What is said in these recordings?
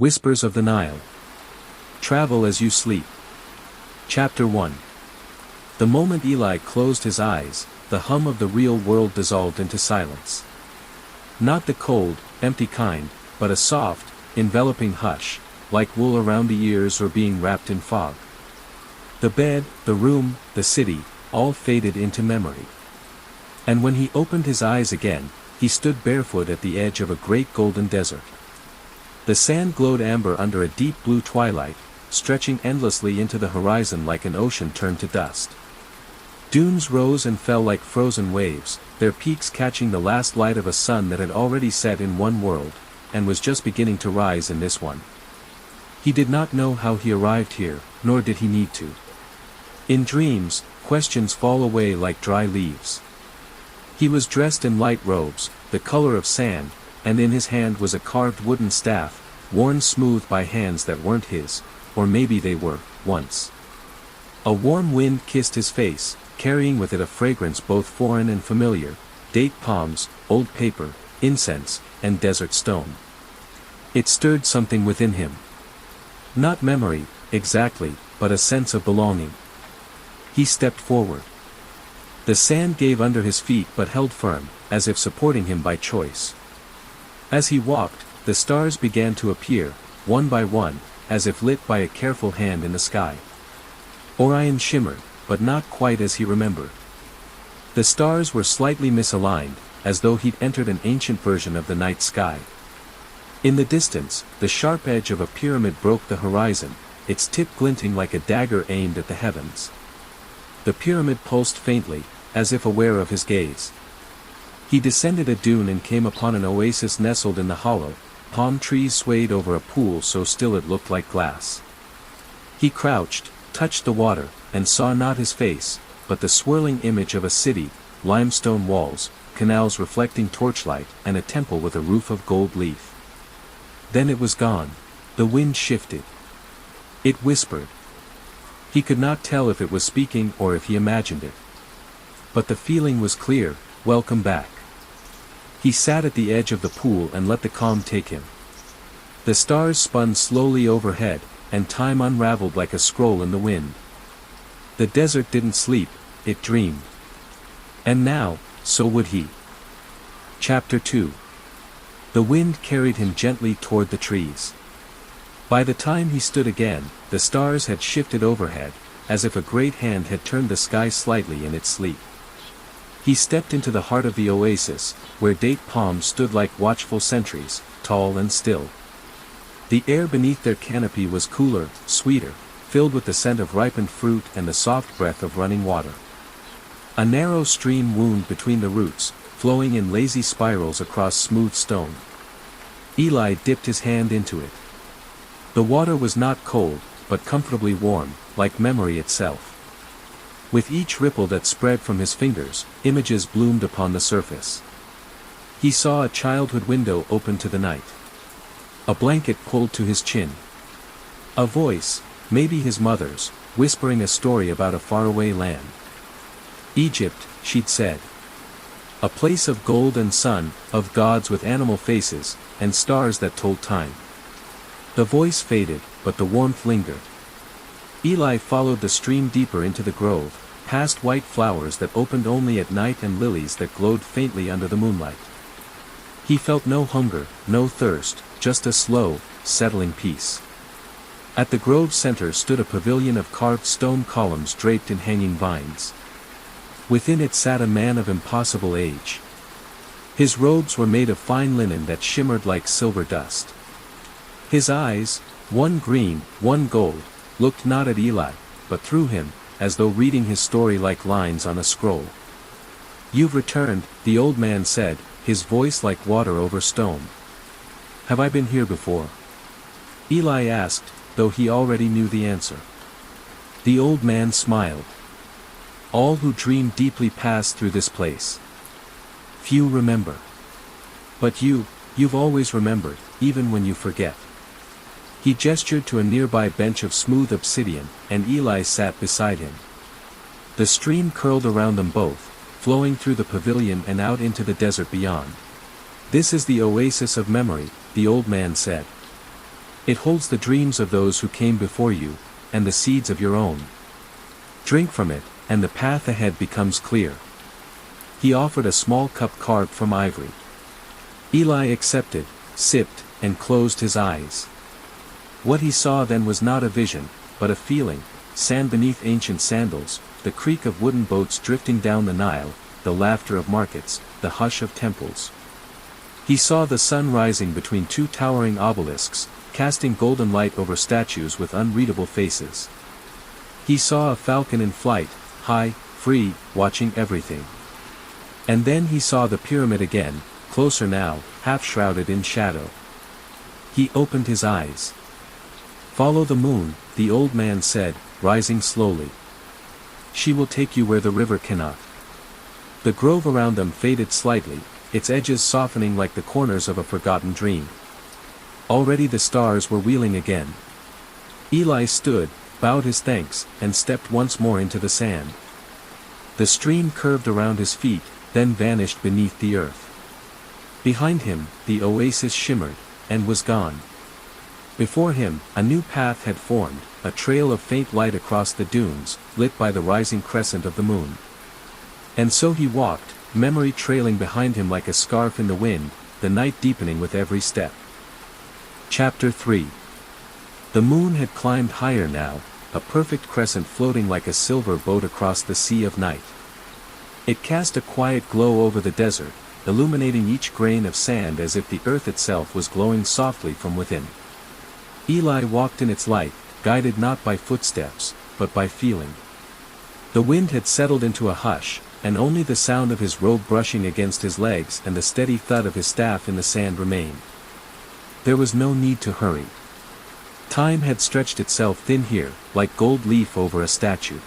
Whispers of the Nile. Travel as you sleep. Chapter 1. The moment Eli closed his eyes, the hum of the real world dissolved into silence. Not the cold, empty kind, but a soft, enveloping hush, like wool around the ears or being wrapped in fog. The bed, the room, the city, all faded into memory. And when he opened his eyes again, he stood barefoot at the edge of a great golden desert. The sand glowed amber under a deep blue twilight, stretching endlessly into the horizon like an ocean turned to dust. Dunes rose and fell like frozen waves, their peaks catching the last light of a sun that had already set in one world, and was just beginning to rise in this one. He did not know how he arrived here, nor did he need to. In dreams, questions fall away like dry leaves. He was dressed in light robes, the color of sand, and in his hand was a carved wooden staff, worn smooth by hands that weren't his, or maybe they were, once. A warm wind kissed his face, carrying with it a fragrance both foreign and familiar, date palms, old paper, incense, and desert stone. It stirred something within him. Not memory, exactly, but a sense of belonging. He stepped forward. The sand gave under his feet but held firm, as if supporting him by choice. As he walked, the stars began to appear, one by one, as if lit by a careful hand in the sky. Orion shimmered, but not quite as he remembered. The stars were slightly misaligned, as though he'd entered an ancient version of the night sky. In the distance, the sharp edge of a pyramid broke the horizon, its tip glinting like a dagger aimed at the heavens. The pyramid pulsed faintly, as if aware of his gaze. He descended a dune and came upon an oasis nestled in the hollow, palm trees swayed over a pool so still it looked like glass. He crouched, touched the water, and saw not his face, but the swirling image of a city, limestone walls, canals reflecting torchlight, and a temple with a roof of gold leaf. Then it was gone. The wind shifted. It whispered. He could not tell if it was speaking or if he imagined it. But the feeling was clear: welcome back. He sat at the edge of the pool and let the calm take him. The stars spun slowly overhead, and time unraveled like a scroll in the wind. The desert didn't sleep, it dreamed. And now, so would he. Chapter 2. The wind carried him gently toward the trees. By the time he stood again, the stars had shifted overhead, as if a great hand had turned the sky slightly in its sleep. He stepped into the heart of the oasis, where date palms stood like watchful sentries, tall and still. The air beneath their canopy was cooler, sweeter, filled with the scent of ripened fruit and the soft breath of running water. A narrow stream wound between the roots, flowing in lazy spirals across smooth stone. Eli dipped his hand into it. The water was not cold, but comfortably warm, like memory itself. With each ripple that spread from his fingers, images bloomed upon the surface. He saw a childhood window open to the night. A blanket pulled to his chin. A voice, maybe his mother's, whispering a story about a faraway land. Egypt, she'd said. A place of gold and sun, of gods with animal faces, and stars that told time. The voice faded, but the warmth lingered. Eli followed the stream deeper into the grove, past white flowers that opened only at night and lilies that glowed faintly under the moonlight. He felt no hunger, no thirst, just a slow, settling peace. At the grove's center stood a pavilion of carved stone columns draped in hanging vines. Within it sat a man of impossible age. His robes were made of fine linen that shimmered like silver dust. His eyes, one green, one gold, looked not at Eli, but through him, as though reading his story like lines on a scroll. "You've returned," the old man said, his voice like water over stone. "Have I been here before?" Eli asked, though he already knew the answer. The old man smiled. "All who dream deeply pass through this place. Few remember. But you've always remembered, even when you forget." He gestured to a nearby bench of smooth obsidian, and Eli sat beside him. The stream curled around them both, flowing through the pavilion and out into the desert beyond. "This is the oasis of memory," the old man said. It holds the dreams of those who came before you, and the seeds of your own. Drink from it, and the path ahead becomes clear. He offered a small cup carved from ivory. Eli accepted, sipped, and closed his eyes. What he saw then was not a vision, but a feeling: sand beneath ancient sandals, the creak of wooden boats drifting down the Nile, the laughter of markets, the hush of temples. He saw the sun rising between two towering obelisks, casting golden light over statues with unreadable faces. He saw a falcon in flight, high, free, watching everything. And then he saw the pyramid again, closer now, half shrouded in shadow. He opened his eyes. "Follow the moon," the old man said, rising slowly. "She will take you where the river cannot." The grove around them faded slightly, its edges softening like the corners of a forgotten dream. Already the stars were wheeling again. Eli stood, bowed his thanks, and stepped once more into the sand. The stream curved around his feet, then vanished beneath the earth. Behind him, the oasis shimmered, and was gone. Before him, a new path had formed, a trail of faint light across the dunes, lit by the rising crescent of the moon. And so he walked, memory trailing behind him like a scarf in the wind, the night deepening with every step. Chapter 3. The moon had climbed higher now, a perfect crescent floating like a silver boat across the sea of night. It cast a quiet glow over the desert, illuminating each grain of sand as if the earth itself was glowing softly from within. Eli walked in its light, guided not by footsteps, but by feeling. The wind had settled into a hush, and only the sound of his robe brushing against his legs and the steady thud of his staff in the sand remained. There was no need to hurry. Time had stretched itself thin here, like gold leaf over a statue.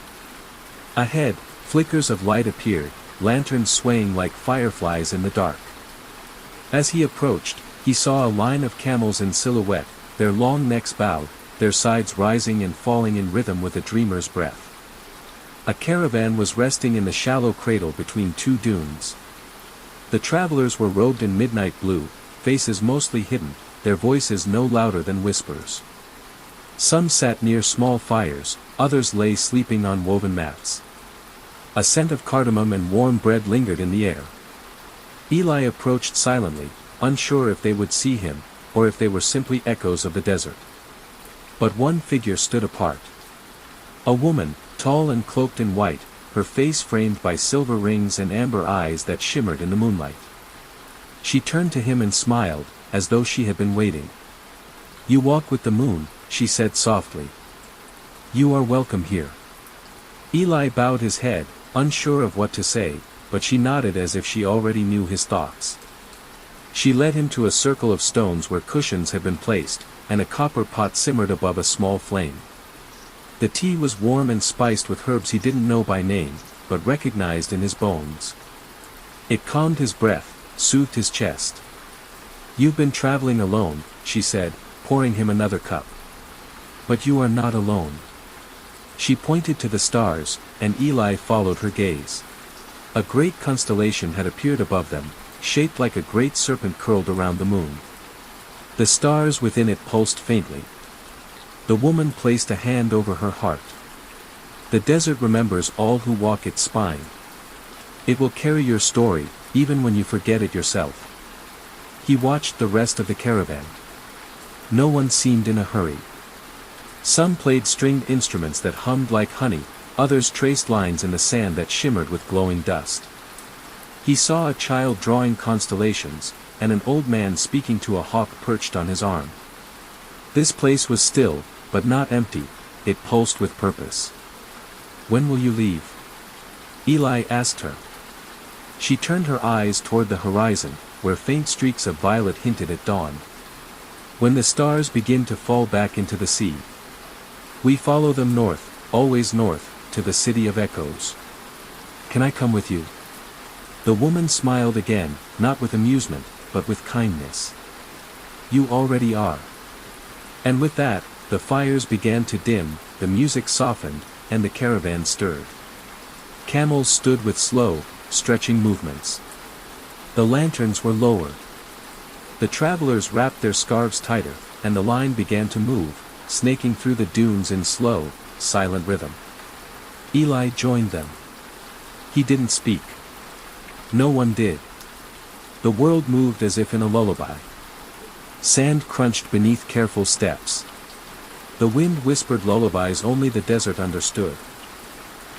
Ahead, flickers of light appeared, lanterns swaying like fireflies in the dark. As he approached, he saw a line of camels in silhouette, their long necks bowed, their sides rising and falling in rhythm with a dreamer's breath. A caravan was resting in the shallow cradle between two dunes. The travelers were robed in midnight blue, faces mostly hidden, their voices no louder than whispers. Some sat near small fires, others lay sleeping on woven mats. A scent of cardamom and warm bread lingered in the air. Eli approached silently, unsure if they would see him, or if they were simply echoes of the desert. But one figure stood apart. A woman, tall and cloaked in white, her face framed by silver rings and amber eyes that shimmered in the moonlight. She turned to him and smiled, as though she had been waiting. "You walk with the moon," she said softly. "You are welcome here." Eli bowed his head, unsure of what to say, but she nodded as if she already knew his thoughts. She led him to a circle of stones where cushions had been placed, and a copper pot simmered above a small flame. The tea was warm and spiced with herbs he didn't know by name, but recognized in his bones. It calmed his breath, soothed his chest. "You've been traveling alone," she said, pouring him another cup. "But you are not alone." She pointed to the stars, and Eli followed her gaze. A great constellation had appeared above them, shaped like a great serpent curled around the moon. The stars within it pulsed faintly. The woman placed a hand over her heart. "The desert remembers all who walk its spine. It will carry your story, even when you forget it yourself." He watched the rest of the caravan. No one seemed in a hurry. Some played stringed instruments that hummed like honey, others traced lines in the sand that shimmered with glowing dust. He saw a child drawing constellations, and an old man speaking to a hawk perched on his arm. This place was still, but not empty, it pulsed with purpose. "When will you leave?" Eli asked her. She turned her eyes toward the horizon, where faint streaks of violet hinted at dawn. "When the stars begin to fall back into the sea. We follow them north, always north, to the city of echoes. Can I come with you?" The woman smiled again, not with amusement, but with kindness. "You already are." And with that, the fires began to dim, the music softened, and the caravan stirred. Camels stood with slow, stretching movements. The lanterns were lowered. The travelers wrapped their scarves tighter, and the line began to move, snaking through the dunes in slow, silent rhythm. Eli joined them. He didn't speak. No one did. The world moved as if in a lullaby. Sand crunched beneath careful steps. The wind whispered lullabies only the desert understood.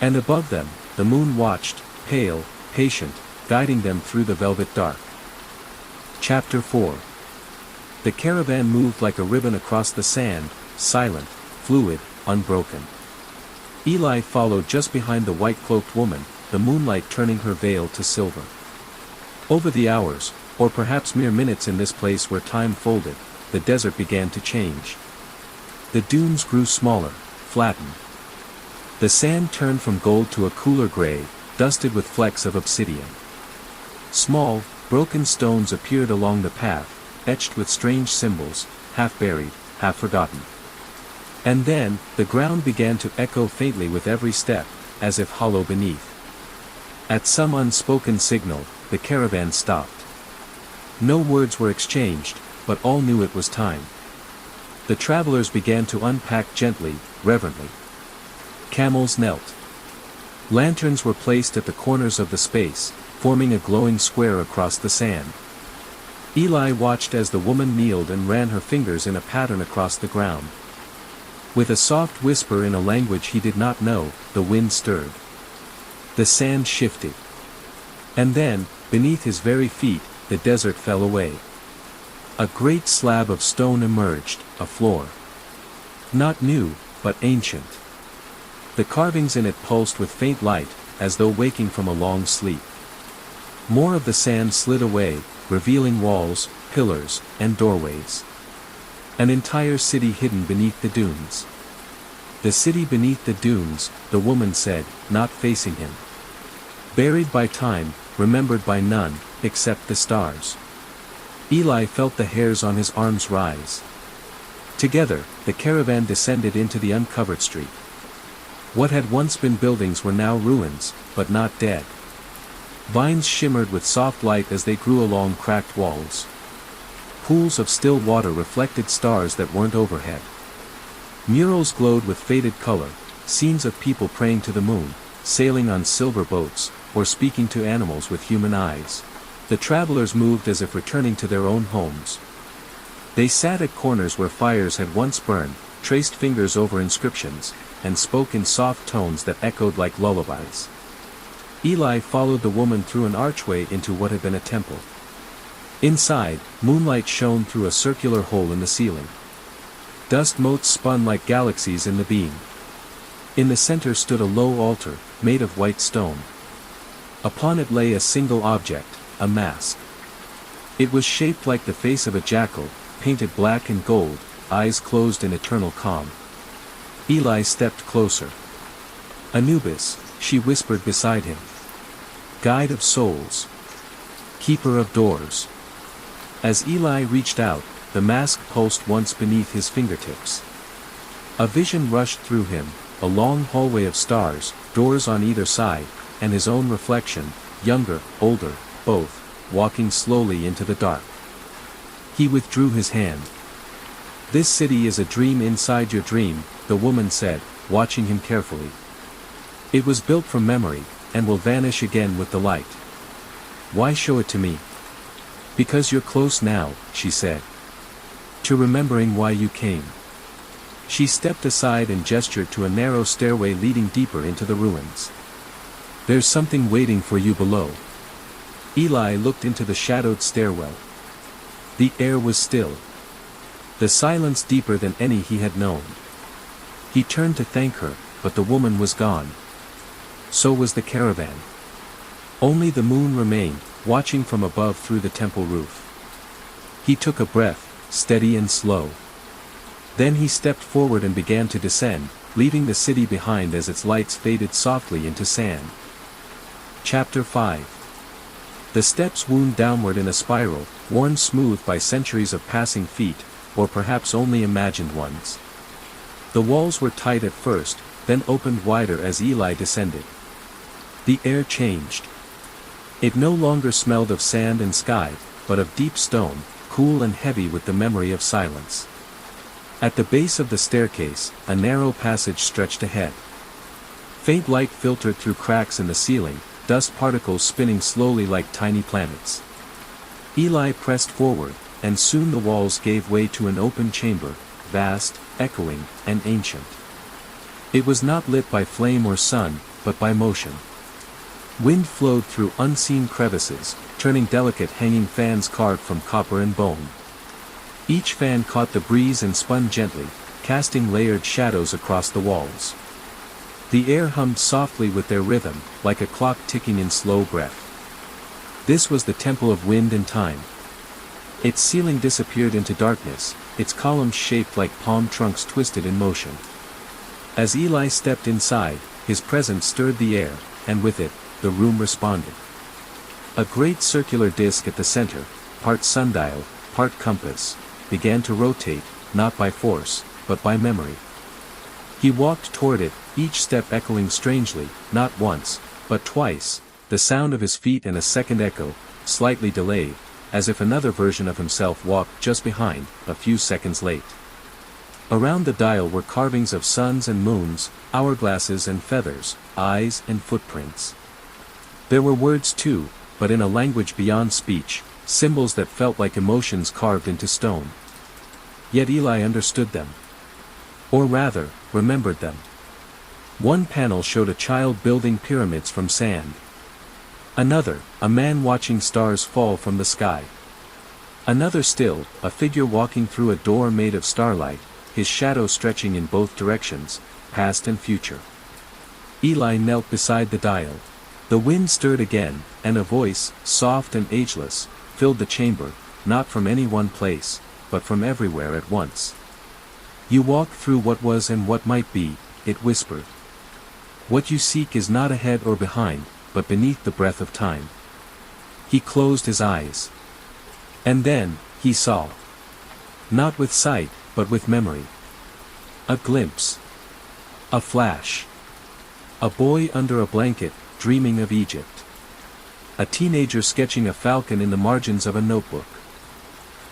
And above them, the moon watched, pale, patient, guiding them through the velvet dark. Chapter 4. The caravan moved like a ribbon across the sand, silent, fluid, unbroken. Eli followed just behind the white-cloaked woman, the moonlight turning her veil to silver. Over the hours, or perhaps mere minutes in this place where time folded, the desert began to change. The dunes grew smaller, flattened. The sand turned from gold to a cooler gray, dusted with flecks of obsidian. Small, broken stones appeared along the path, etched with strange symbols, half buried, half forgotten. And then, the ground began to echo faintly with every step, as if hollow beneath. At some unspoken signal, the caravan stopped. No words were exchanged, but all knew it was time. The travelers began to unpack gently, reverently. Camels knelt. Lanterns were placed at the corners of the space, forming a glowing square across the sand. Eli watched as the woman kneeled and ran her fingers in a pattern across the ground. With a soft whisper in a language he did not know, the wind stirred. The sand shifted. And then, beneath his very feet, the desert fell away. A great slab of stone emerged, a floor. Not new, but ancient. The carvings in it pulsed with faint light, as though waking from a long sleep. More of the sand slid away, revealing walls, pillars, and doorways. An entire city hidden beneath the dunes. The city beneath the dunes, the woman said, not facing him. Buried by time, remembered by none, except the stars. Eli felt the hairs on his arms rise. Together, the caravan descended into the uncovered street. What had once been buildings were now ruins, but not dead. Vines shimmered with soft light as they grew along cracked walls. Pools of still water reflected stars that weren't overhead. Murals glowed with faded color, scenes of people praying to the moon, sailing on silver boats, or speaking to animals with human eyes. The travelers moved as if returning to their own homes. They sat at corners where fires had once burned, traced fingers over inscriptions, and spoke in soft tones that echoed like lullabies. Eli followed the woman through an archway into what had been a temple. Inside, moonlight shone through a circular hole in the ceiling. Dust motes spun like galaxies in the beam. In the center stood a low altar, made of white stone. Upon it lay a single object, a mask. It was shaped like the face of a jackal, painted black and gold, eyes closed in eternal calm. Eli stepped closer. Anubis, she whispered beside him. Guide of souls. Keeper of doors. As Eli reached out, the mask pulsed once beneath his fingertips. A vision rushed through him, a long hallway of stars, doors on either side, and his own reflection, younger, older, both, walking slowly into the dark. He withdrew his hand. This city is a dream inside your dream, the woman said, watching him carefully. It was built from memory, and will vanish again with the light. Why show it to me? Because you're close now, she said. To remembering why you came. She stepped aside and gestured to a narrow stairway leading deeper into the ruins. There's something waiting for you below. Eli looked into the shadowed stairwell. The air was still. The silence deeper than any he had known. He turned to thank her, but the woman was gone. So was the caravan. Only the moon remained, watching from above through the temple roof. He took a breath, steady and slow. Then he stepped forward and began to descend, leaving the city behind as its lights faded softly into sand. Chapter 5. The steps wound downward in a spiral, worn smooth by centuries of passing feet, or perhaps only imagined ones. The walls were tight at first, then opened wider as Eli descended. The air changed. It no longer smelled of sand and sky, but of deep stone, cool and heavy with the memory of silence. At the base of the staircase, a narrow passage stretched ahead. Faint light filtered through cracks in the ceiling, dust particles spinning slowly like tiny planets. Eli pressed forward, and soon the walls gave way to an open chamber, vast, echoing, and ancient. It was not lit by flame or sun, but by motion. Wind flowed through unseen crevices, turning delicate hanging fans carved from copper and bone. Each fan caught the breeze and spun gently, casting layered shadows across the walls. The air hummed softly with their rhythm, like a clock ticking in slow breath. This was the temple of wind and time. Its ceiling disappeared into darkness, its columns shaped like palm trunks twisted in motion. As Eli stepped inside, his presence stirred the air, and with it, the room responded. A great circular disk at the center, part sundial, part compass, began to rotate, not by force, but by memory. He walked toward it, each step echoing strangely, not once, but twice, the sound of his feet and a second echo, slightly delayed, as if another version of himself walked just behind, a few seconds late. Around the dial were carvings of suns and moons, hourglasses and feathers, eyes and footprints. There were words too, but in a language beyond speech, symbols that felt like emotions carved into stone. Yet Eli understood them. Or rather, remembered them. One panel showed a child building pyramids from sand. Another, a man watching stars fall from the sky. Another still, a figure walking through a door made of starlight, his shadow stretching in both directions, past and future. Eli knelt beside the dial. The wind stirred again, and a voice, soft and ageless, filled the chamber, not from any one place, but from everywhere at once. You walk through what was and what might be, it whispered. What you seek is not ahead or behind, but beneath the breath of time. He closed his eyes. And then, he saw. Not with sight, but with memory. A glimpse. A flash. A boy under a blanket, dreaming of Egypt. A teenager sketching a falcon in the margins of a notebook.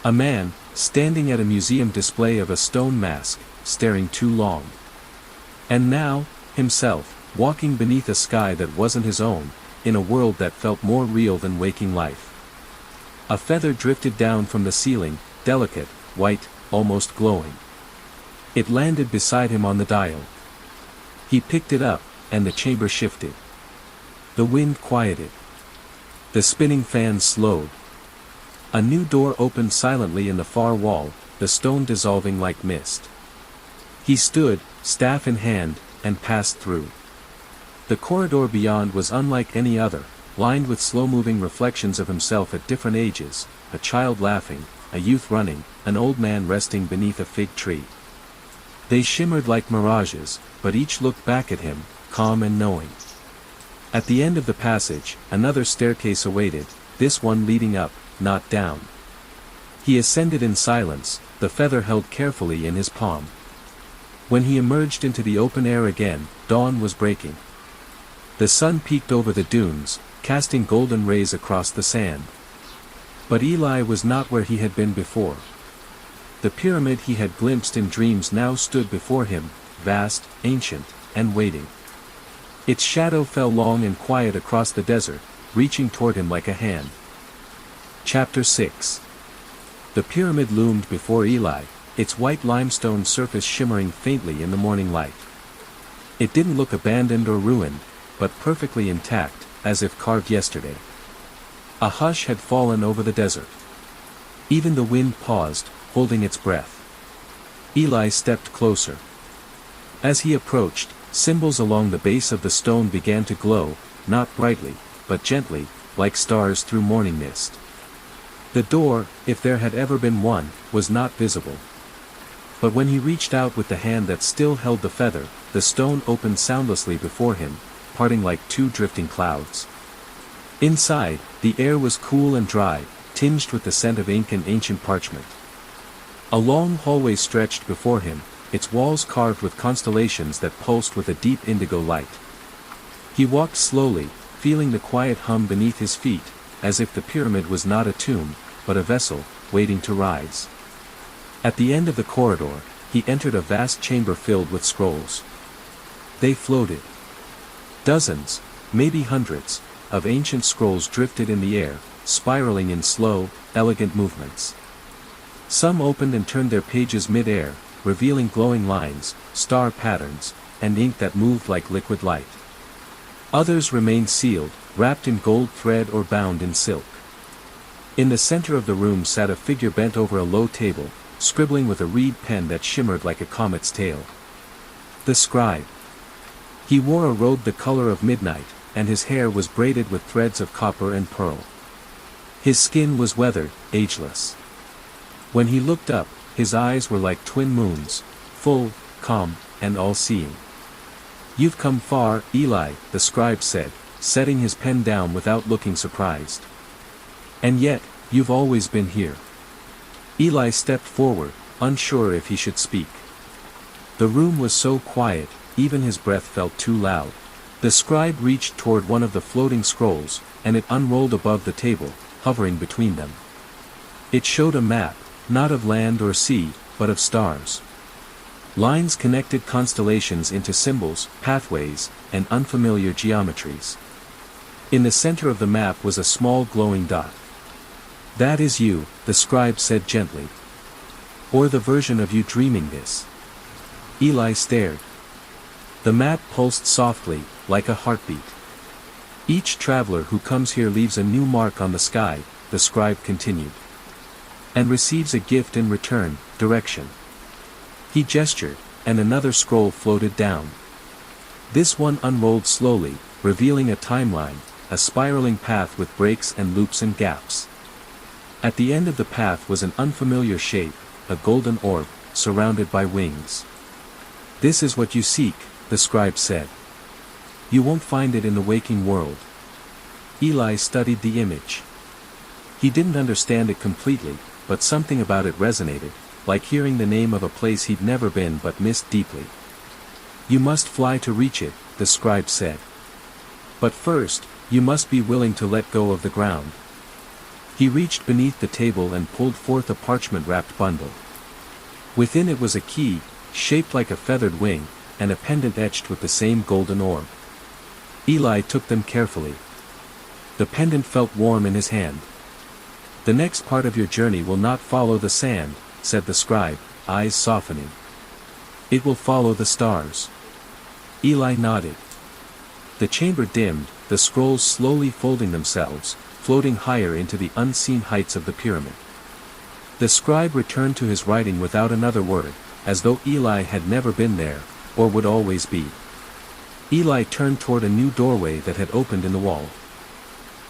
A man, standing at a museum display of a stone mask, staring too long. And now, himself, walking beneath a sky that wasn't his own, in a world that felt more real than waking life. A feather drifted down from the ceiling, delicate, white, almost glowing. It landed beside him on the dial. He picked it up, and the chamber shifted. The wind quieted. The spinning fans slowed. A new door opened silently in the far wall, the stone dissolving like mist. He stood, staff in hand, and passed through. The corridor beyond was unlike any other, lined with slow-moving reflections of himself at different ages, a child laughing, a youth running, an old man resting beneath a fig tree. They shimmered like mirages, but each looked back at him, calm and knowing. At the end of the passage, another staircase awaited, this one leading up, not down. He ascended in silence, the feather held carefully in his palm. When he emerged into the open air again, dawn was breaking. The sun peeked over the dunes, casting golden rays across the sand. But Eli was not where he had been before. The pyramid he had glimpsed in dreams now stood before him, vast, ancient, and waiting. Its shadow fell long and quiet across the desert, reaching toward him like a hand. Chapter 6. The pyramid loomed before Eli, its white limestone surface shimmering faintly in the morning light. It didn't look abandoned or ruined, but perfectly intact, as if carved yesterday. A hush had fallen over the desert. Even the wind paused, holding its breath. Eli stepped closer. As he approached, symbols along the base of the stone began to glow, not brightly, but gently, like stars through morning mist. The door, if there had ever been one, was not visible. But when he reached out with the hand that still held the feather, the stone opened soundlessly before him, parting like two drifting clouds. Inside, the air was cool and dry, tinged with the scent of ink and ancient parchment. A long hallway stretched before him, its walls carved with constellations that pulsed with a deep indigo light. He walked slowly, feeling the quiet hum beneath his feet, as if the pyramid was not a tomb, but a vessel, waiting to rise. At the end of the corridor, he entered a vast chamber filled with scrolls. They floated. Dozens, maybe hundreds, of ancient scrolls drifted in the air, spiraling in slow, elegant movements. Some opened and turned their pages mid-air, revealing glowing lines, star patterns, and ink that moved like liquid light. Others remained sealed, wrapped in gold thread or bound in silk. In the center of the room sat a figure bent over a low table, scribbling with a reed pen that shimmered like a comet's tail. The scribe. He wore a robe the color of midnight, and his hair was braided with threads of copper and pearl. His skin was weathered, ageless. When he looked up, his eyes were like twin moons, full, calm, and all-seeing. "You've come far, Eli," the scribe said, setting his pen down without looking surprised. "And yet, you've always been here." Eli stepped forward, unsure if he should speak. The room was so quiet, even his breath felt too loud. The scribe reached toward one of the floating scrolls, and it unrolled above the table, hovering between them. It showed a map, not of land or sea, but of stars. Lines connected constellations into symbols, pathways, and unfamiliar geometries. In the center of the map was a small glowing dot. "That is you," the scribe said gently. "Or the version of you dreaming this." Eli stared. The map pulsed softly, like a heartbeat. "Each traveler who comes here leaves a new mark on the sky," the scribe continued. "And receives a gift in return, direction." He gestured, and another scroll floated down. This one unrolled slowly, revealing a timeline, a spiraling path with breaks and loops and gaps. At the end of the path was an unfamiliar shape, a golden orb, surrounded by wings. "This is what you seek," the scribe said. "You won't find it in the waking world." Eli studied the image. He didn't understand it completely, but something about it resonated, like hearing the name of a place he'd never been but missed deeply. "You must fly to reach it," the scribe said. "But first, you must be willing to let go of the ground." He reached beneath the table and pulled forth a parchment-wrapped bundle. Within it was a key, shaped like a feathered wing, and a pendant etched with the same golden orb. Eli took them carefully. The pendant felt warm in his hand. "The next part of your journey will not follow the sand," said the scribe, eyes softening. "It will follow the stars." Eli nodded. The chamber dimmed, the scrolls slowly folding themselves, floating higher into the unseen heights of the pyramid. The scribe returned to his writing without another word, as though Eli had never been there, or would always be. Eli turned toward a new doorway that had opened in the wall.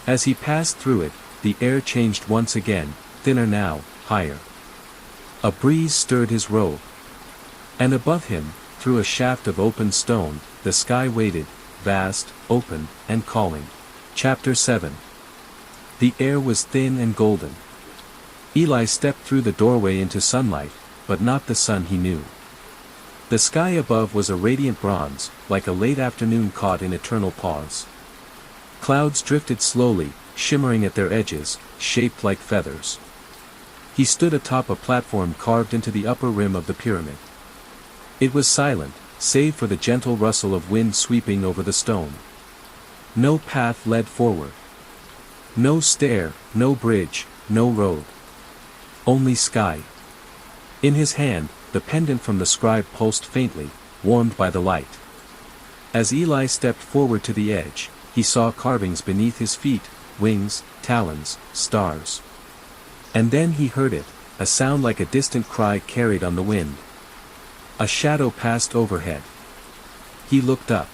As he passed through it, the air changed once again, thinner now, higher. A breeze stirred his robe. And above him, through a shaft of open stone, the sky waited, vast, open, and calling. Chapter 7. The air was thin and golden. Eli stepped through the doorway into sunlight, but not the sun he knew. The sky above was a radiant bronze, like a late afternoon caught in eternal pause. Clouds drifted slowly, shimmering at their edges, shaped like feathers. He stood atop a platform carved into the upper rim of the pyramid. It was silent, save for the gentle rustle of wind sweeping over the stone. No path led forward. No stair, no bridge, no road. Only sky. In his hand, the pendant from the scribe pulsed faintly, warmed by the light. As Eli stepped forward to the edge, he saw carvings beneath his feet, wings, talons, stars. And then he heard it, a sound like a distant cry carried on the wind. A shadow passed overhead. He looked up.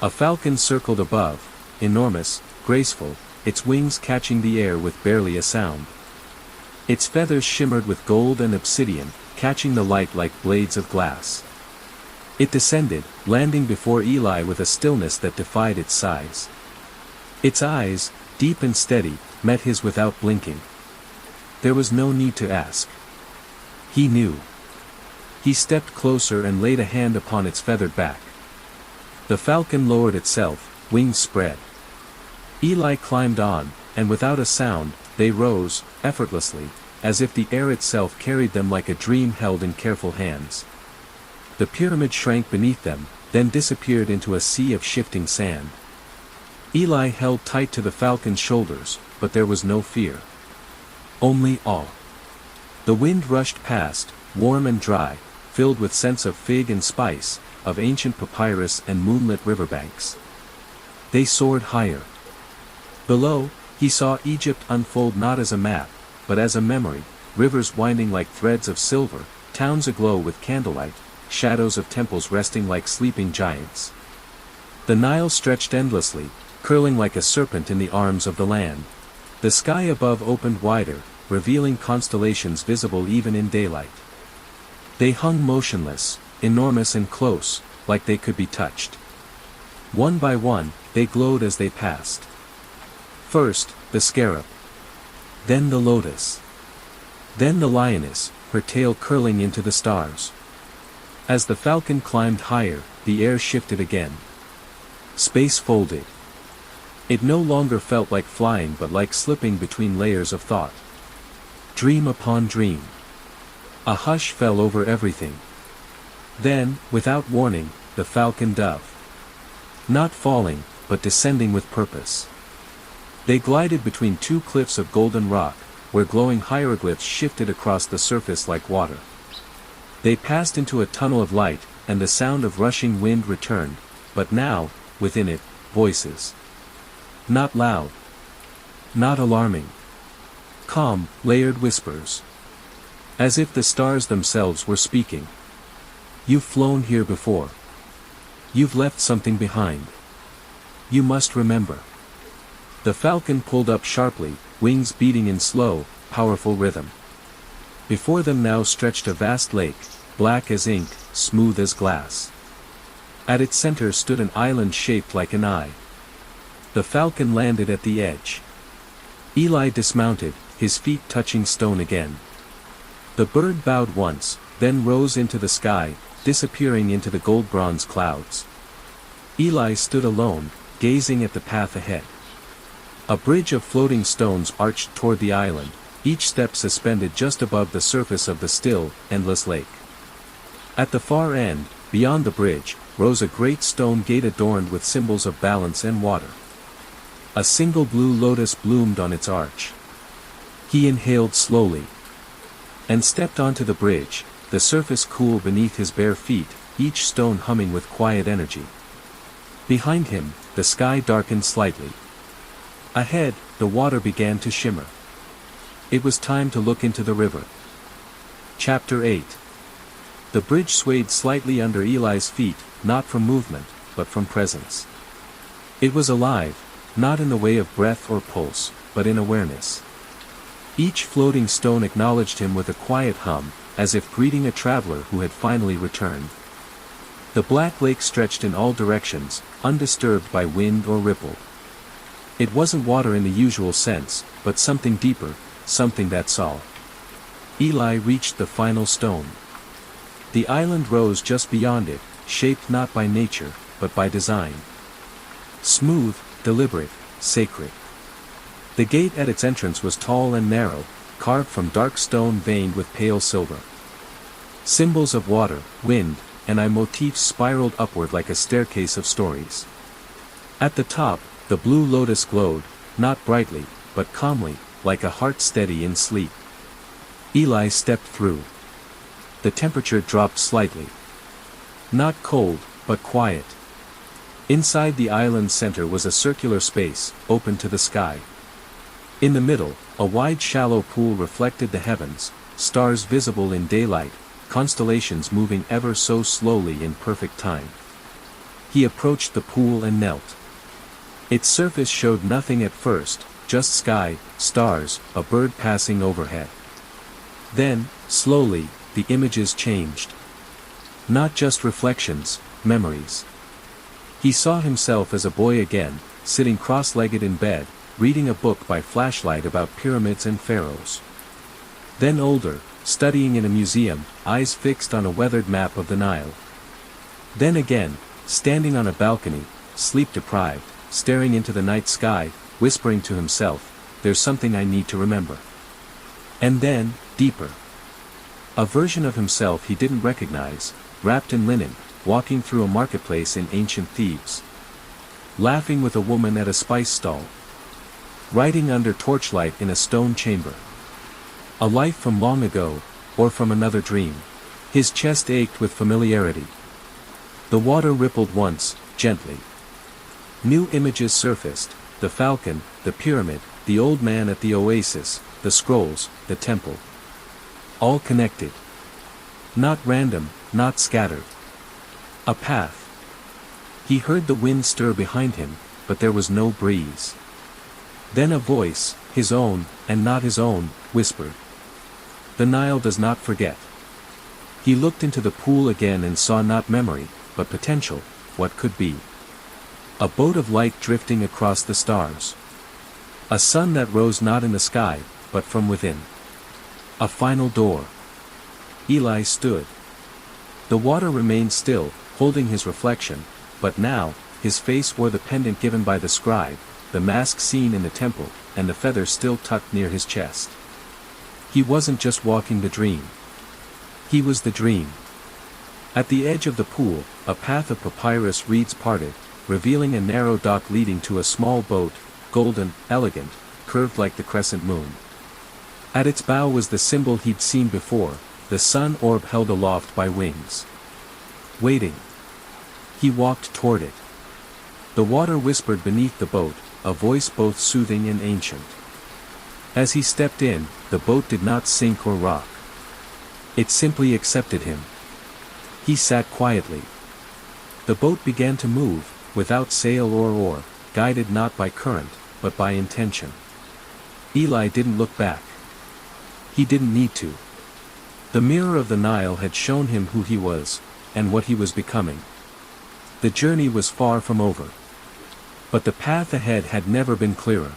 A falcon circled above, enormous, graceful, its wings catching the air with barely a sound. Its feathers shimmered with gold and obsidian, catching the light like blades of glass. It descended, landing before Eli with a stillness that defied its size. Its eyes, deep and steady, met his without blinking. There was no need to ask. He knew. He stepped closer and laid a hand upon its feathered back. The falcon lowered itself, wings spread. Eli climbed on, and without a sound, they rose, effortlessly, as if the air itself carried them like a dream held in careful hands. The pyramid shrank beneath them, then disappeared into a sea of shifting sand. Eli held tight to the falcon's shoulders, but there was no fear. Only awe. The wind rushed past, warm and dry, filled with scents of fig and spice, of ancient papyrus and moonlit riverbanks. They soared higher. Below, he saw Egypt unfold not as a map, but as a memory, rivers winding like threads of silver, towns aglow with candlelight, shadows of temples resting like sleeping giants. The Nile stretched endlessly, curling like a serpent in the arms of the land. The sky above opened wider, revealing constellations visible even in daylight. They hung motionless, enormous and close, like they could be touched. One by one, they glowed as they passed. First, the scarab. Then the lotus. Then the lioness, her tail curling into the stars. As the falcon climbed higher, the air shifted again. Space folded. It no longer felt like flying but like slipping between layers of thought. Dream upon dream. A hush fell over everything. Then, without warning, the falcon dove. Not falling, but descending with purpose. They glided between two cliffs of golden rock, where glowing hieroglyphs shifted across the surface like water. They passed into a tunnel of light, and the sound of rushing wind returned, but now, within it, voices. Not loud. Not alarming. Calm, layered whispers. As if the stars themselves were speaking. You've flown here before. You've left something behind. You must remember. The falcon pulled up sharply, wings beating in slow, powerful rhythm. Before them now stretched a vast lake, black as ink, smooth as glass. At its center stood an island shaped like an eye. The falcon landed at the edge. Eli dismounted, his feet touching stone again. The bird bowed once, then rose into the sky, disappearing into the gold-bronze clouds. Eli stood alone, gazing at the path ahead. A bridge of floating stones arched toward the island, each step suspended just above the surface of the still, endless lake. At the far end, beyond the bridge, rose a great stone gate adorned with symbols of balance and water. A single blue lotus bloomed on its arch. He inhaled slowly and stepped onto the bridge, the surface cool beneath his bare feet, each stone humming with quiet energy. Behind him, the sky darkened slightly. Ahead, the water began to shimmer. It was time to look into the river. Chapter 8. The bridge swayed slightly under Eli's feet, not from movement, but from presence. It was alive, not in the way of breath or pulse, but in awareness. Each floating stone acknowledged him with a quiet hum, as if greeting a traveler who had finally returned. The black lake stretched in all directions, undisturbed by wind or ripple. It wasn't water in the usual sense, but something deeper, something that saw. Eli reached the final stone. The island rose just beyond it, shaped not by nature, but by design. Smooth, deliberate, sacred. The gate at its entrance was tall and narrow, carved from dark stone veined with pale silver. Symbols of water, wind, and motifs spiraled upward like a staircase of stories. At the top, the blue lotus glowed, not brightly, but calmly, like a heart steady in sleep. Eli stepped through. The temperature dropped slightly. Not cold, but quiet. Inside the island's center was a circular space, open to the sky. In the middle, a wide shallow pool reflected the heavens, stars visible in daylight, constellations moving ever so slowly in perfect time. He approached the pool and knelt. Its surface showed nothing at first, just sky, stars, a bird passing overhead. Then, slowly, the images changed. Not just reflections, memories. He saw himself as a boy again, sitting cross-legged in bed, reading a book by flashlight about pyramids and pharaohs. Then older, studying in a museum, eyes fixed on a weathered map of the Nile. Then again, standing on a balcony, sleep-deprived, staring into the night sky, whispering to himself, "There's something I need to remember." And then, deeper. A version of himself he didn't recognize, wrapped in linen, walking through a marketplace in ancient Thebes. Laughing with a woman at a spice stall. Writing under torchlight in a stone chamber. A life from long ago, or from another dream. His chest ached with familiarity. The water rippled once, gently. New images surfaced, the falcon, the pyramid, the old man at the oasis, the scrolls, the temple. All connected. Not random, not scattered. A path. He heard the wind stir behind him, but there was no breeze. Then a voice, his own, and not his own, whispered. The Nile does not forget. He looked into the pool again and saw not memory, but potential, what could be. A boat of light drifting across the stars. A sun that rose not in the sky, but from within. A final door. Eli stood. The water remained still, holding his reflection, but now, his face wore the pendant given by the scribe, the mask seen in the temple, and the feather still tucked near his chest. He wasn't just walking the dream. He was the dream. At the edge of the pool, a path of papyrus reeds parted, revealing a narrow dock leading to a small boat, golden, elegant, curved like the crescent moon. At its bow was the symbol he'd seen before, the sun orb held aloft by wings. Waiting. He walked toward it. The water whispered beneath the boat, a voice both soothing and ancient. As he stepped in, the boat did not sink or rock. It simply accepted him. He sat quietly. The boat began to move, without sail or oar, guided not by current, but by intention. Eli didn't look back. He didn't need to. The mirror of the Nile had shown him who he was, and what he was becoming. The journey was far from over. But the path ahead had never been clearer.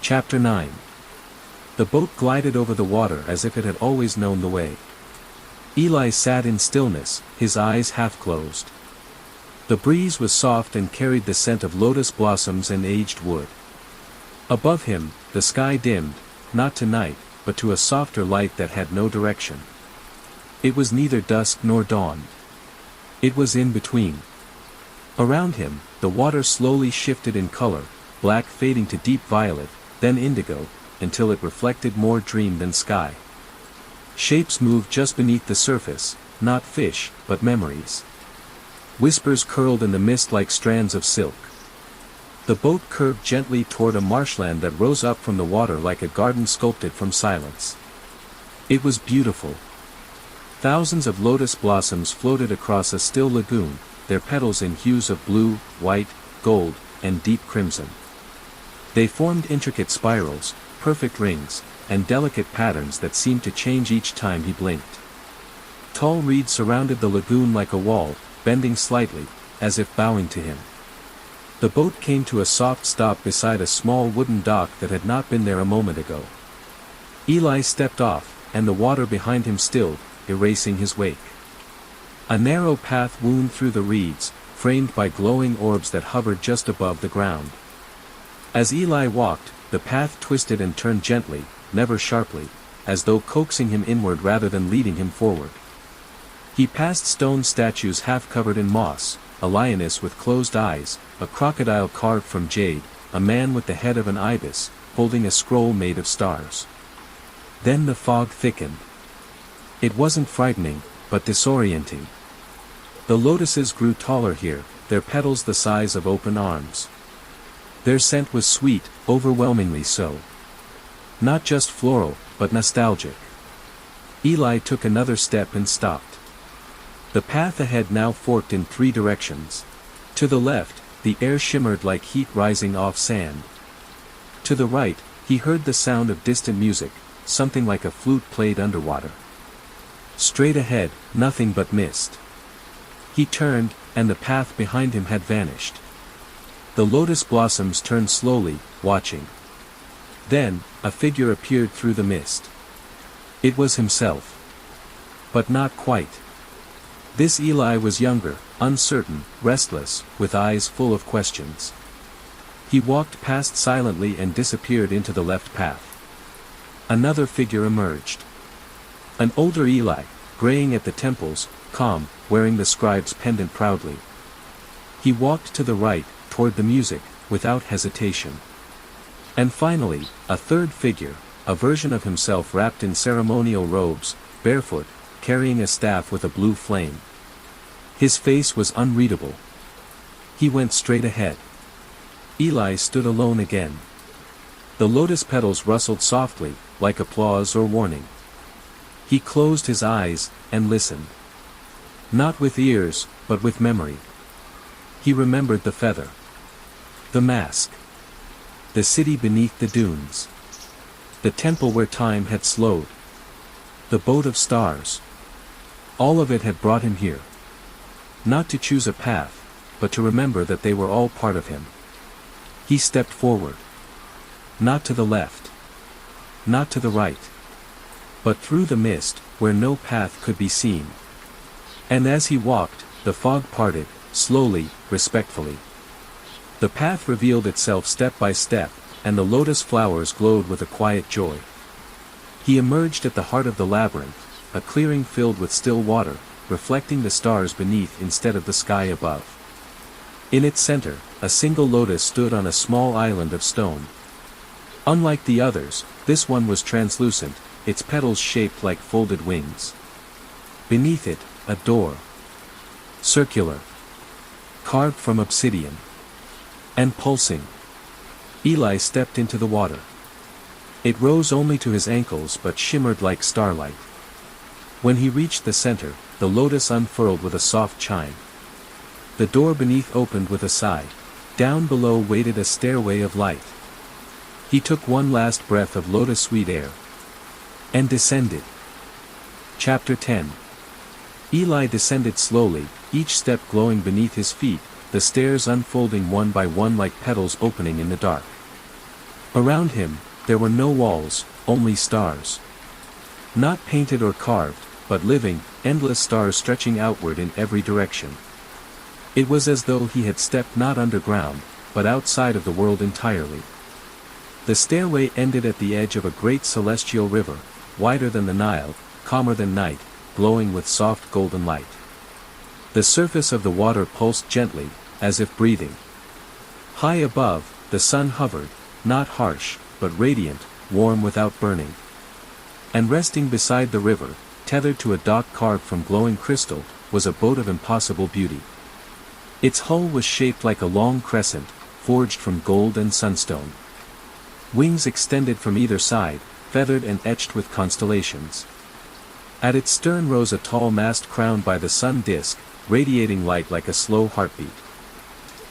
Chapter 9. The boat glided over the water as if it had always known the way. Eli sat in stillness, his eyes half closed. The breeze was soft and carried the scent of lotus blossoms and aged wood. Above him, the sky dimmed, not to night, but to a softer light that had no direction. It was neither dusk nor dawn. It was in between. Around him, the water slowly shifted in color, black fading to deep violet, then indigo, until it reflected more dream than sky. Shapes moved just beneath the surface, not fish, but memories. Whispers curled in the mist like strands of silk. The boat curved gently toward a marshland that rose up from the water like a garden sculpted from silence. It was beautiful. Thousands of lotus blossoms floated across a still lagoon, their petals in hues of blue, white, gold, and deep crimson. They formed intricate spirals, perfect rings, and delicate patterns that seemed to change each time he blinked. Tall reeds surrounded the lagoon like a wall, bending slightly, as if bowing to him. The boat came to a soft stop beside a small wooden dock that had not been there a moment ago. Eli stepped off, and the water behind him stilled, erasing his wake. A narrow path wound through the reeds, framed by glowing orbs that hovered just above the ground. As Eli walked, the path twisted and turned gently, never sharply, as though coaxing him inward rather than leading him forward. He passed stone statues half covered in moss, a lioness with closed eyes, a crocodile carved from jade, a man with the head of an ibis, holding a scroll made of stars. Then the fog thickened. It wasn't frightening, but disorienting. The lotuses grew taller here, their petals the size of open arms. Their scent was sweet, overwhelmingly so. Not just floral, but nostalgic. Eli took another step and stopped. The path ahead now forked in three directions. To the left, the air shimmered like heat rising off sand. To the right, he heard the sound of distant music, something like a flute played underwater. Straight ahead, nothing but mist. He turned, and the path behind him had vanished. The lotus blossoms turned slowly, watching. Then, a figure appeared through the mist. It was himself. But not quite. This Eli was younger, uncertain, restless, with eyes full of questions. He walked past silently and disappeared into the left path. Another figure emerged. An older Eli, graying at the temples, calm, wearing the scribe's pendant proudly. He walked to the right, toward the music, without hesitation. And finally, a third figure, a version of himself wrapped in ceremonial robes, barefoot, carrying a staff with a blue flame. His face was unreadable. He went straight ahead. Eli stood alone again. The lotus petals rustled softly, like applause or warning. He closed his eyes, and listened. Not with ears, but with memory. He remembered the feather. The mask. The city beneath the dunes. The temple where time had slowed. The boat of stars. All of it had brought him here. Not to choose a path, but to remember that they were all part of him. He stepped forward. Not to the left. Not to the right. But through the mist, where no path could be seen. And as he walked, the fog parted, slowly, respectfully. The path revealed itself step by step, and the lotus flowers glowed with a quiet joy. He emerged at the heart of the labyrinth, a clearing filled with still water, reflecting the stars beneath instead of the sky above. In its center, a single lotus stood on a small island of stone. Unlike the others, this one was translucent, its petals shaped like folded wings. Beneath it, a door. Circular. Carved from obsidian. And pulsing. Eli stepped into the water. It rose only to his ankles but shimmered like starlight. When he reached the center, the lotus unfurled with a soft chime. The door beneath opened with a sigh. Down below waited a stairway of light. He took one last breath of lotus-sweet air. And descended. Chapter 10. Eli descended slowly, each step glowing beneath his feet, the stairs unfolding one by one like petals opening in the dark. Around him, there were no walls, only stars. Not painted or carved, but living, endless stars stretching outward in every direction. It was as though he had stepped not underground, but outside of the world entirely. The stairway ended at the edge of a great celestial river, wider than the Nile, calmer than night, glowing with soft golden light. The surface of the water pulsed gently, as if breathing. High above, the sun hovered, not harsh, but radiant, warm without burning. And resting beside the river, tethered to a dock carved from glowing crystal, was a boat of impossible beauty. Its hull was shaped like a long crescent, forged from gold and sunstone. Wings extended from either side, feathered and etched with constellations. At its stern rose a tall mast crowned by the sun disk, radiating light like a slow heartbeat.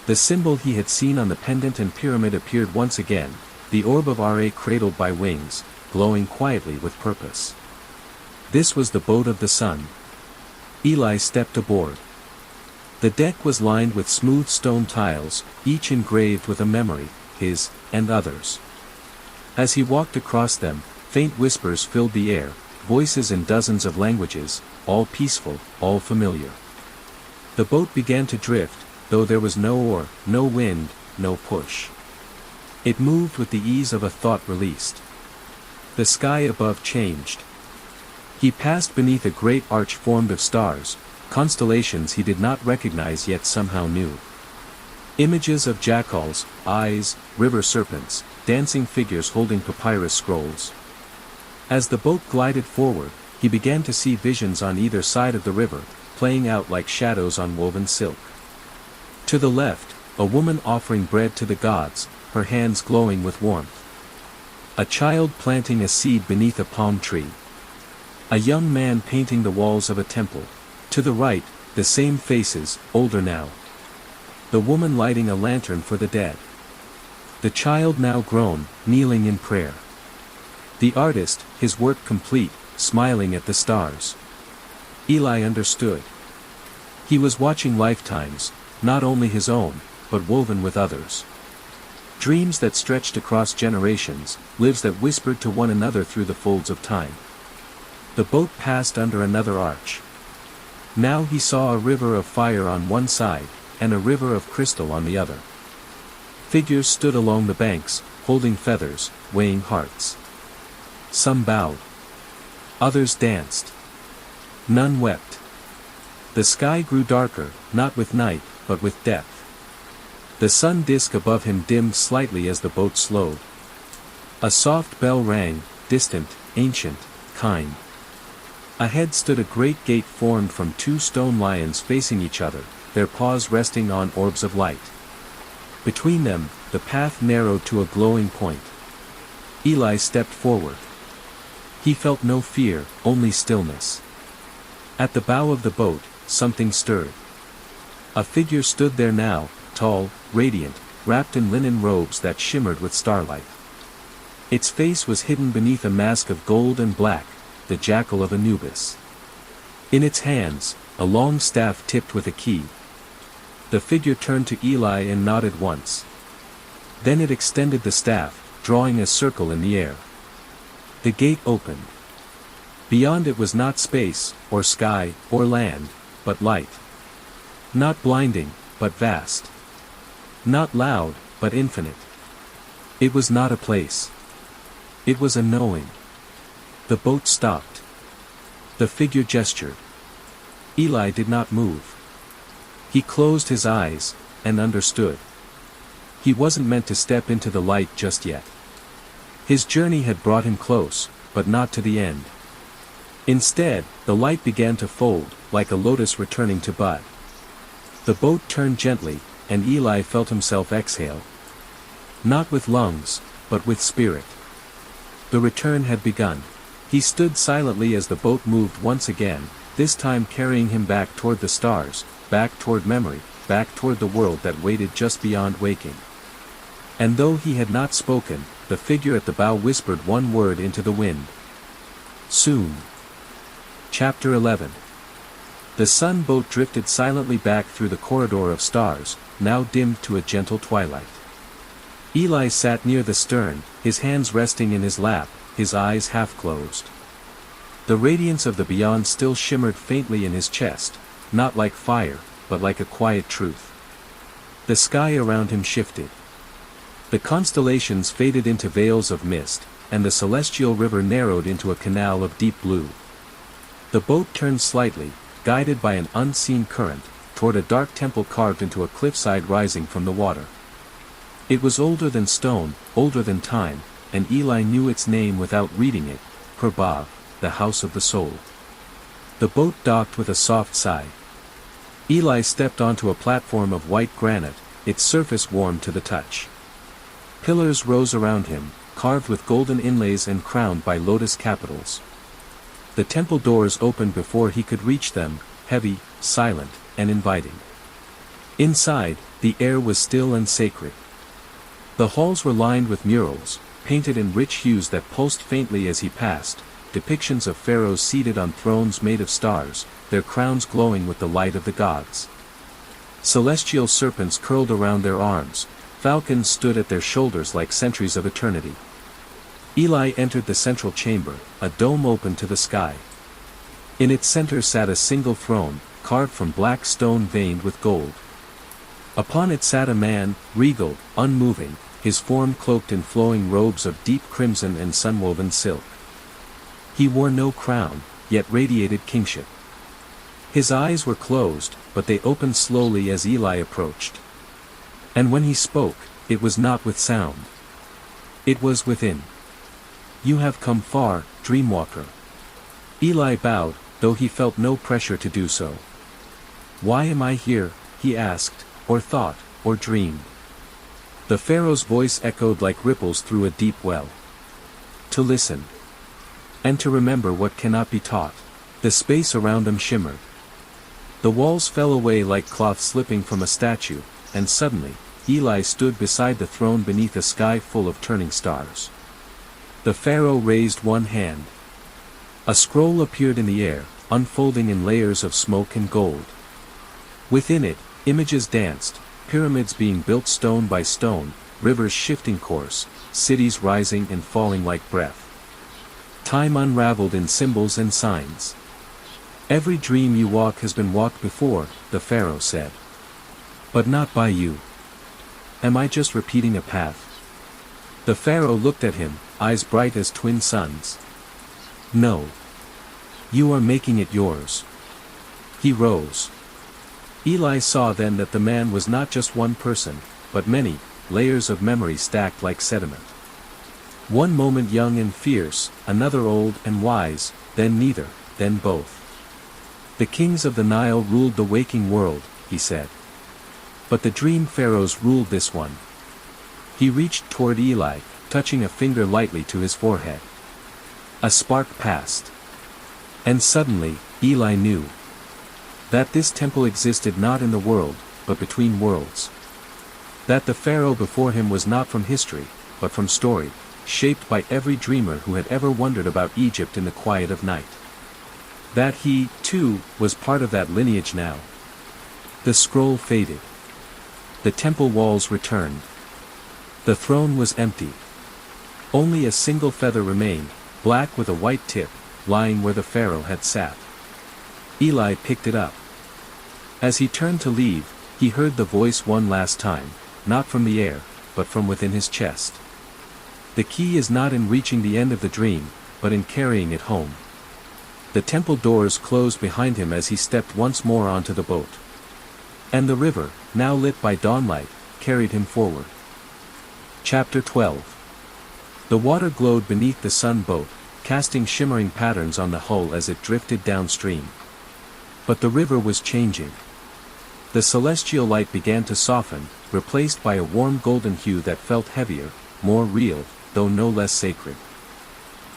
The symbol he had seen on the pendant and pyramid appeared once again, the orb of Ra cradled by wings, glowing quietly with purpose. This was the boat of the sun. Eli stepped aboard. The deck was lined with smooth stone tiles, each engraved with a memory, his, and others. As he walked across them, faint whispers filled the air, voices in dozens of languages, all peaceful, all familiar. The boat began to drift, though there was no oar, no wind, no push. It moved with the ease of a thought released. The sky above changed. He passed beneath a great arch formed of stars, constellations he did not recognize yet somehow knew. Images of jackals, eyes, river serpents, dancing figures holding papyrus scrolls. As the boat glided forward, he began to see visions on either side of the river, playing out like shadows on woven silk. To the left, a woman offering bread to the gods, her hands glowing with warmth. A child planting a seed beneath a palm tree. A young man painting the walls of a temple. To the right, the same faces, older now. The woman lighting a lantern for the dead. The child now grown, kneeling in prayer. The artist, his work complete, smiling at the stars. Eli understood. He was watching lifetimes, not only his own, but woven with others. Dreams that stretched across generations, lives that whispered to one another through the folds of time. The boat passed under another arch. Now he saw a river of fire on one side, and a river of crystal on the other. Figures stood along the banks, holding feathers, weighing hearts. Some bowed. Others danced. None wept. The sky grew darker, not with night, but with death. The sun disk above him dimmed slightly as the boat slowed. A soft bell rang, distant, ancient, kind. Ahead stood a great gate formed from two stone lions facing each other, their paws resting on orbs of light. Between them, the path narrowed to a glowing point. Eli stepped forward. He felt no fear, only stillness. At the bow of the boat, something stirred. A figure stood there now, tall, radiant, wrapped in linen robes that shimmered with starlight. Its face was hidden beneath a mask of gold and black, the jackal of Anubis. In its hands, a long staff tipped with a key. The figure turned to Eli and nodded once. Then it extended the staff, drawing a circle in the air. The gate opened. Beyond it was not space, or sky, or land, but light. Not blinding, but vast. Not loud, but infinite. It was not a place. It was a knowing. The boat stopped. The figure gestured. Eli did not move. He closed his eyes, and understood. He wasn't meant to step into the light just yet. His journey had brought him close, but not to the end. Instead, the light began to fold, like a lotus returning to bud. The boat turned gently, and Eli felt himself exhale. Not with lungs, but with spirit. The return had begun. He stood silently as the boat moved once again, this time carrying him back toward the stars, back toward memory, back toward the world that waited just beyond waking. And though he had not spoken, the figure at the bow whispered one word into the wind. Soon. Chapter 11. The sun boat drifted silently back through the corridor of stars, now dimmed to a gentle twilight. Eli sat near the stern, his hands resting in his lap, his eyes half closed. The radiance of the beyond still shimmered faintly in his chest, not like fire, but like a quiet truth. The sky around him shifted. The constellations faded into veils of mist, and the celestial river narrowed into a canal of deep blue. The boat turned slightly, guided by an unseen current, toward a dark temple carved into a cliffside rising from the water. It was older than stone, older than time, and Eli knew its name without reading it, Perbav, the house of the soul. The boat docked with a soft sigh. Eli stepped onto a platform of white granite, its surface warm to the touch. Pillars rose around him, carved with golden inlays and crowned by lotus capitals. The temple doors opened before he could reach them, heavy, silent, and inviting. Inside, the air was still and sacred. The halls were lined with murals, painted in rich hues that pulsed faintly as he passed, depictions of pharaohs seated on thrones made of stars, their crowns glowing with the light of the gods. Celestial serpents curled around their arms, falcons stood at their shoulders like sentries of eternity. Eli entered the central chamber, a dome open to the sky. In its center sat a single throne, carved from black stone veined with gold. Upon it sat a man, regal, unmoving, his form cloaked in flowing robes of deep crimson and sun-woven silk. He wore no crown, yet radiated kingship. His eyes were closed, but they opened slowly as Eli approached. And when he spoke, it was not with sound. It was within. You have come far, dreamwalker. Eli bowed, though he felt no pressure to do so. Why am I here, he asked, or thought, or dreamed. The pharaoh's voice echoed like ripples through a deep well. To listen. And to remember what cannot be taught. The space around them shimmered. The walls fell away like cloth slipping from a statue, and suddenly, Eli stood beside the throne beneath a sky full of turning stars. The pharaoh raised one hand. A scroll appeared in the air, unfolding in layers of smoke and gold. Within it, images danced, pyramids being built stone by stone, rivers shifting course, cities rising and falling like breath. Time unraveled in symbols and signs. Every dream you walk has been walked before, the pharaoh said. But not by you. Am I just repeating a path? The pharaoh looked at him, eyes bright as twin suns. No. You are making it yours. He rose. Eli saw then that the man was not just one person, but many, layers of memory stacked like sediment. One moment young and fierce, another old and wise, then neither, then both. The kings of the Nile ruled the waking world, he said. But the dream pharaohs ruled this one. He reached toward Eli, touching a finger lightly to his forehead. A spark passed. And suddenly, Eli knew that this temple existed not in the world, but between worlds. That the pharaoh before him was not from history, but from story, shaped by every dreamer who had ever wondered about Egypt in the quiet of night. That he, too, was part of that lineage now. The scroll faded. The temple walls returned. The throne was empty. Only a single feather remained, black with a white tip, lying where the pharaoh had sat. Eli picked it up. As he turned to leave, he heard the voice one last time, not from the air, but from within his chest. The key is not in reaching the end of the dream, but in carrying it home. The temple doors closed behind him as he stepped once more onto the boat. And the river, now lit by dawnlight, carried him forward. Chapter 12. The water glowed beneath the sun boat, casting shimmering patterns on the hull as it drifted downstream. But the river was changing. The celestial light began to soften, replaced by a warm golden hue that felt heavier, more real, though no less sacred.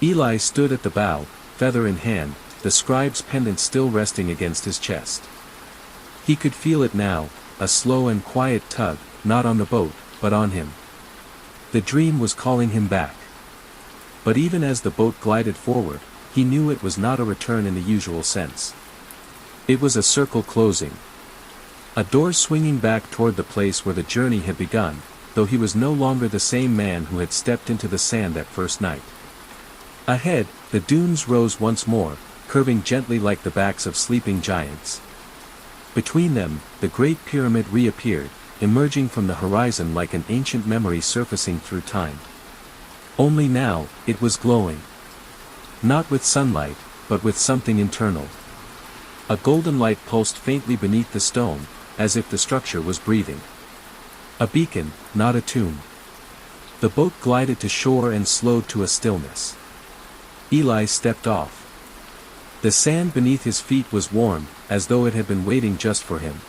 Eli stood at the bow, feather in hand, the scribe's pendant still resting against his chest. He could feel it now, a slow and quiet tug, not on the boat, but on him. The dream was calling him back. But even as the boat glided forward, he knew it was not a return in the usual sense. It was a circle closing. A door swinging back toward the place where the journey had begun, though he was no longer the same man who had stepped into the sand that first night. Ahead, the dunes rose once more, curving gently like the backs of sleeping giants. Between them, the Great Pyramid reappeared, emerging from the horizon like an ancient memory surfacing through time. Only now, it was glowing. Not with sunlight, but with something internal. A golden light pulsed faintly beneath the stone, as if the structure was breathing. A beacon, not a tomb. The boat glided to shore and slowed to a stillness. Eli stepped off. The sand beneath his feet was warm, as though it had been waiting just for him.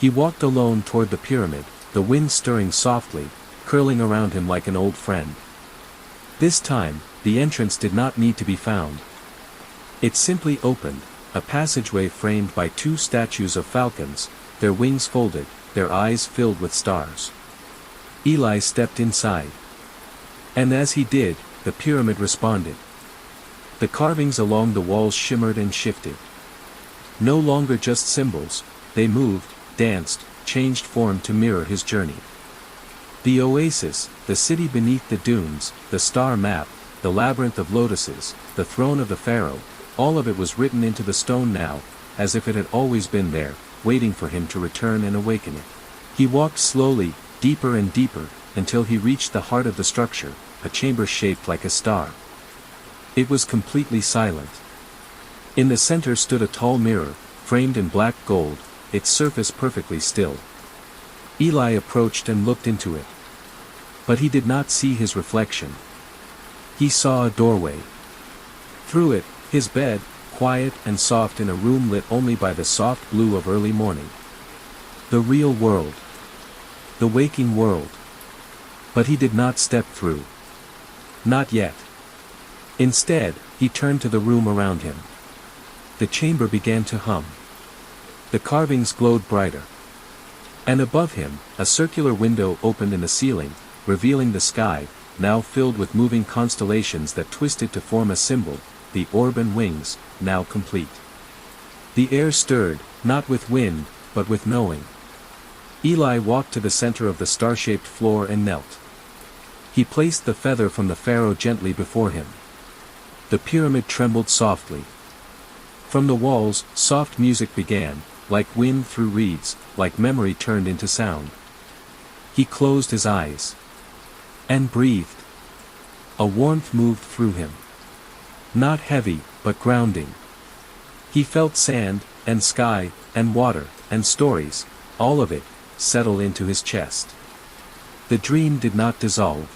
He walked alone toward the pyramid, the wind stirring softly, curling around him like an old friend. This time, the entrance did not need to be found. It simply opened, a passageway framed by two statues of falcons, their wings folded, their eyes filled with stars. Eli stepped inside. And as he did, the pyramid responded. The carvings along the walls shimmered and shifted. No longer just symbols, they moved, danced, changed form to mirror his journey. The oasis, the city beneath the dunes, the star map, the labyrinth of lotuses, the throne of the pharaoh, all of it was written into the stone now, as if it had always been there, waiting for him to return and awaken it. He walked slowly, deeper and deeper, until he reached the heart of the structure, a chamber shaped like a star. It was completely silent. In the center stood a tall mirror, framed in black gold, its surface perfectly still. Eli approached and looked into it. But he did not see his reflection. He saw a doorway. Through it, his bed, quiet and soft in a room lit only by the soft blue of early morning. The real world. The waking world. But he did not step through. Not yet. Instead, he turned to the room around him. The chamber began to hum. The carvings glowed brighter. And above him, a circular window opened in the ceiling, revealing the sky, now filled with moving constellations that twisted to form a symbol, the orb and wings, now complete. The air stirred, not with wind, but with knowing. Eli walked to the center of the star-shaped floor and knelt. He placed the feather from the pharaoh gently before him. The pyramid trembled softly. From the walls, soft music began, like wind through reeds, like memory turned into sound. He closed his eyes. And breathed. A warmth moved through him. Not heavy, but grounding. He felt sand, and sky, and water, and stories, all of it, settle into his chest. The dream did not dissolve.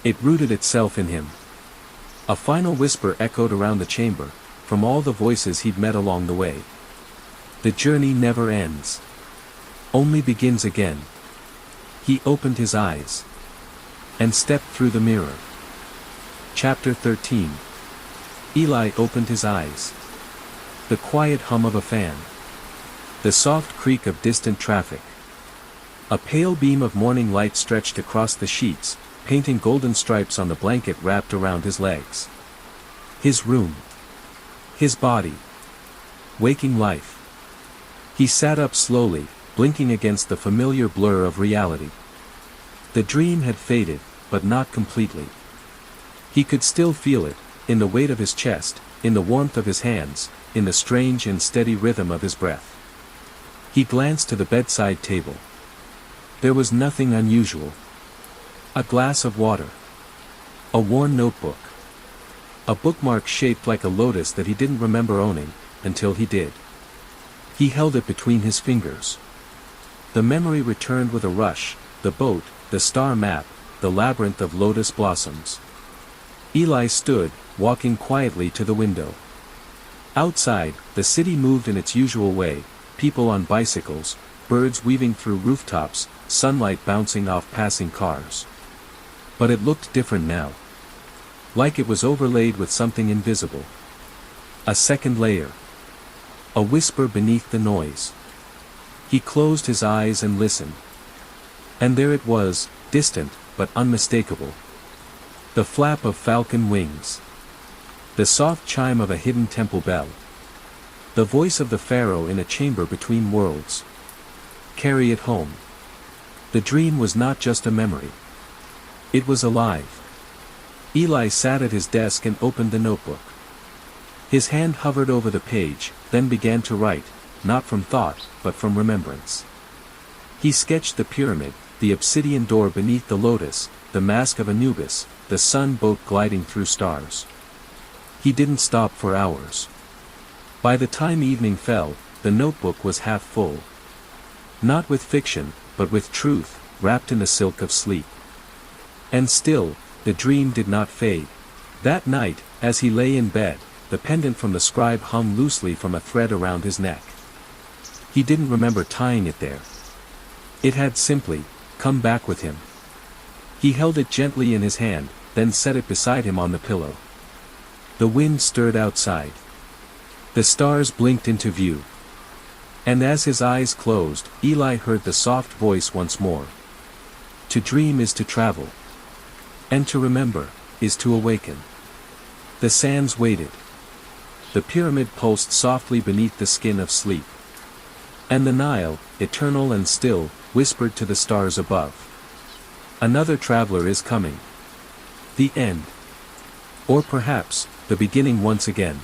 It rooted itself in him. A final whisper echoed around the chamber, from all the voices he'd met along the way. The journey never ends. Only begins again. He opened his eyes. And stepped through the mirror. Chapter 13. Eli opened his eyes. The quiet hum of a fan. The soft creak of distant traffic. A pale beam of morning light stretched across the sheets, painting golden stripes on the blanket wrapped around his legs. His room. His body. Waking life. He sat up slowly, blinking against the familiar blur of reality. The dream had faded, but not completely. He could still feel it, in the weight of his chest, in the warmth of his hands, in the strange and steady rhythm of his breath. He glanced to the bedside table. There was nothing unusual. A glass of water. A worn notebook. A bookmark shaped like a lotus that he didn't remember owning, until he did. He held it between his fingers. The memory returned with a rush, the boat, the star map, the labyrinth of lotus blossoms. Eli stood, walking quietly to the window. Outside, the city moved in its usual way, people on bicycles, birds weaving through rooftops, sunlight bouncing off passing cars. But it looked different now. Like it was overlaid with something invisible. A second layer. A whisper beneath the noise. He closed his eyes and listened. And there it was, distant, but unmistakable. The flap of falcon wings. The soft chime of a hidden temple bell. The voice of the pharaoh in a chamber between worlds. Carry it home. The dream was not just a memory. It was alive. Eli sat at his desk and opened the notebook. His hand hovered over the page, then began to write, not from thought, but from remembrance. He sketched the pyramid, the obsidian door beneath the lotus, the mask of Anubis, the sun boat gliding through stars. He didn't stop for hours. By the time evening fell, the notebook was half full. Not with fiction, but with truth, wrapped in the silk of sleep. And still, the dream did not fade. That night, as he lay in bed, the pendant from the scribe hung loosely from a thread around his neck. He didn't remember tying it there. It had simply come back with him. He held it gently in his hand, then set it beside him on the pillow. The wind stirred outside. The stars blinked into view. And as his eyes closed, Eli heard the soft voice once more. To dream is to travel. And to remember, is to awaken. The sands waited. The pyramid pulsed softly beneath the skin of sleep. And the Nile, eternal and still, whispered to the stars above. Another traveler is coming. The end. Or perhaps, the beginning once again.